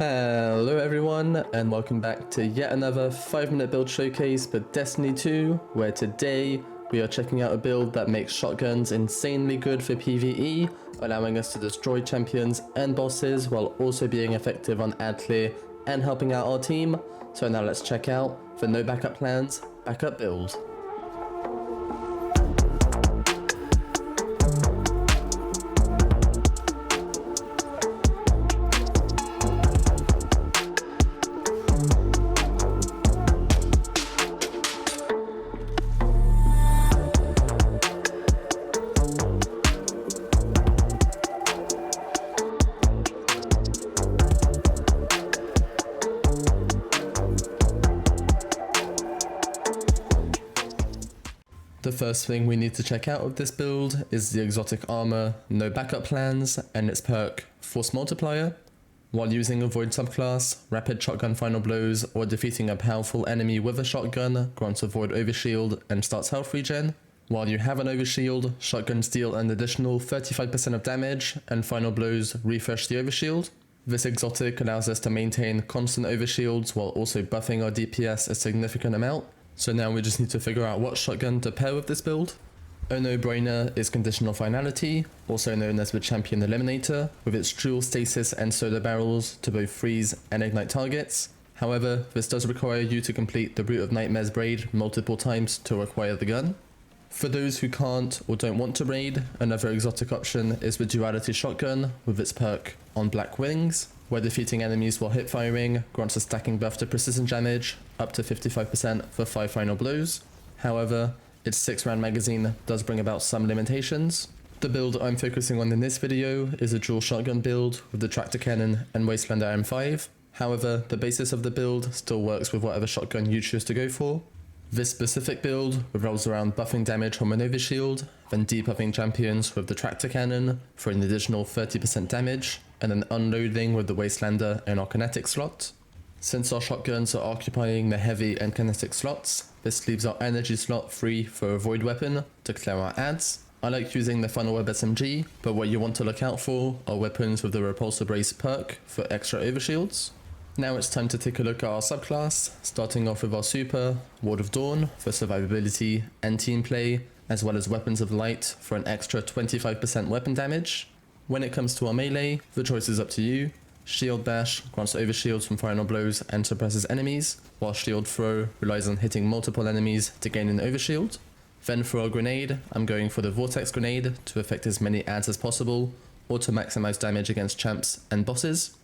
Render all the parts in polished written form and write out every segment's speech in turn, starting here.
Hello everyone, and welcome back to yet another 5-minute build showcase for Destiny 2, where today we are checking out a build that makes shotguns insanely good for PvE, allowing us to destroy champions and bosses while also being effective on ad clear and helping out our team. So now let's check out the no backup plans backup build. The first thing we need to check out of this build is the exotic armor no backup plans and its perk Force Multiplier. While using a void subclass, rapid shotgun final blows or defeating a powerful enemy with a shotgun grants a void overshield and starts health regen. While you have an overshield, shotguns deal an additional 35% of damage and final blows refresh the overshield. This exotic allows us to maintain constant overshields while also buffing our DPS a significant amount. So now we just need to figure out what shotgun to pair with this build. A no-brainer is Conditional Finality, also known as the Champion Eliminator, with its dual stasis and soda barrels to both freeze and ignite targets. However, this does require you to complete the Root of Nightmare's braid multiple times to acquire the gun. For those who can't or don't want to raid, another exotic option is the Duality Shotgun with its perk on Black Wings, where defeating enemies while hip firing grants a stacking buff to precision damage up to 55% for 5 final blows. However, its 6-round magazine does bring about some limitations. The build I'm focusing on in this video is a dual shotgun build with the Tractor Cannon and Wastelander M5. However, the basis of the build still works with whatever shotgun you choose to go for. This specific build revolves around buffing damage from an overshield, then depuffing champions with the Tractor Cannon for an additional 30% damage, and then unloading with the Wastelander in our kinetic slot. Since our shotguns are occupying the heavy and kinetic slots, this leaves our energy slot free for a void weapon to clear our adds. I like using the Funnel Web SMG, but what you want to look out for are weapons with the Repulsor Brace perk for extra overshields. Now it's time to take a look at our subclass, starting off with our super, Ward of Dawn for survivability and team play, as well as Weapons of Light for an extra 25% weapon damage. When it comes to our melee, the choice is up to you. Shield Bash grants overshields from final blows and suppresses enemies, while Shield Throw relies on hitting multiple enemies to gain an overshield. Then for our grenade, I'm going for the Vortex grenade to affect as many adds as possible, or to maximize damage against champs and bosses.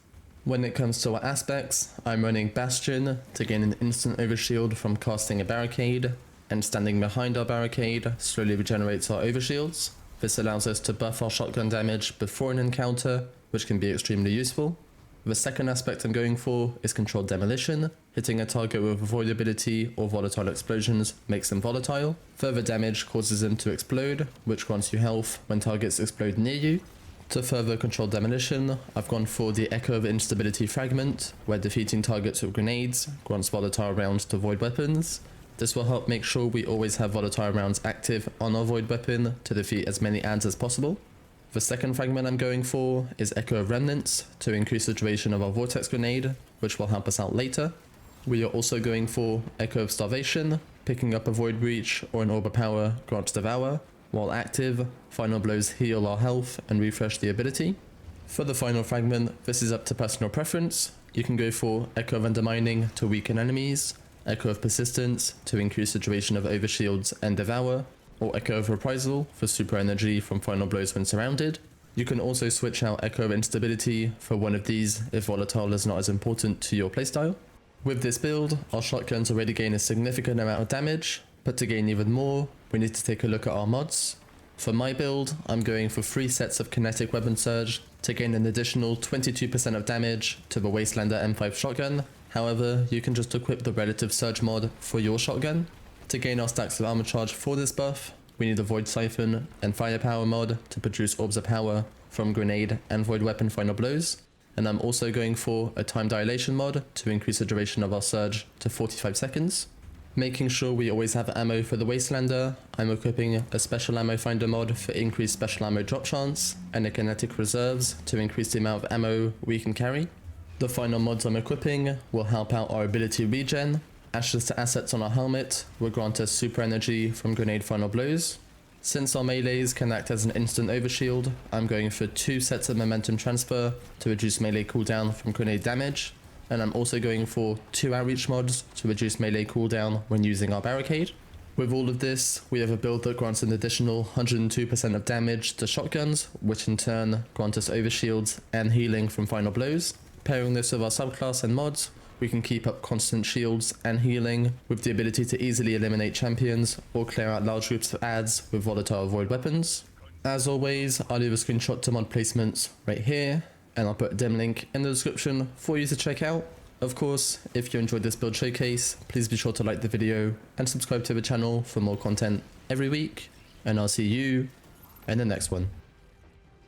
When it comes to our aspects, I'm running Bastion to gain an instant overshield from casting a barricade, and standing behind our barricade slowly regenerates our overshields. This allows us to buff our shotgun damage before an encounter, which can be extremely useful. The second aspect I'm going for is Controlled Demolition. Hitting a target with Void ability or volatile explosions makes them volatile. Further damage causes them to explode, which grants you health when targets explode near you. To further control demolition, I've gone for the Echo of Instability Fragment, where defeating targets with grenades grants volatile rounds to void weapons. This will help make sure we always have volatile rounds active on our void weapon to defeat as many adds as possible. The second fragment I'm going for is Echo of Remnants to increase the duration of our Vortex grenade, which will help us out later. We are also going for Echo of Starvation, picking up a Void Breach or an Orb of Power grants Devour. While active, final blows heal our health and refresh the ability. For the final fragment, this is up to personal preference. You can go for Echo of Undermining to weaken enemies, Echo of Persistence to increase the duration of overshields and Devour, or Echo of Reprisal for super energy from final blows when surrounded. You can also switch out Echo of Instability for one of these if volatile is not as important to your playstyle. With this build, our shotguns already gain a significant amount of damage, but to gain even more, we need to take a look at our mods. For my build, I'm going for 3 sets of Kinetic Weapon Surge to gain an additional 22% of damage to the Wastelander M5 shotgun. However, you can just equip the Relative Surge mod for your shotgun. To gain our stacks of armor charge for this buff, we need a Void Siphon and Firepower mod to produce Orbs of Power from grenade and void weapon final blows. And I'm also going for a Time Dilation mod to increase the duration of our surge to 45 seconds. Making sure we always have ammo for the Wastelander, I'm equipping a Special Ammo Finder mod for increased special ammo drop chance, and a Kinetic Reserves to increase the amount of ammo we can carry. The final mods I'm equipping will help out our ability regen. Ashes to assets on our helmet will grant us super energy from grenade final blows. Since our melees can act as an instant overshield, I'm going for 2 sets of momentum transfer to reduce melee cooldown from grenade damage, and I'm also going for 2 outreach mods to reduce melee cooldown when using our barricade. With all of this, we have a build that grants an additional 102% of damage to shotguns, which in turn grant us overshields and healing from final blows. Pairing this with our subclass and mods, we can keep up constant shields and healing with the ability to easily eliminate champions or clear out large groups of adds with volatile void weapons. As always, I'll leave a screenshot to mod placements right here, and I'll put a dim link in the description for you to check out. Of course, if you enjoyed this build showcase, please be sure to like the video and subscribe to the channel for more content every week, and I'll see you in the next one.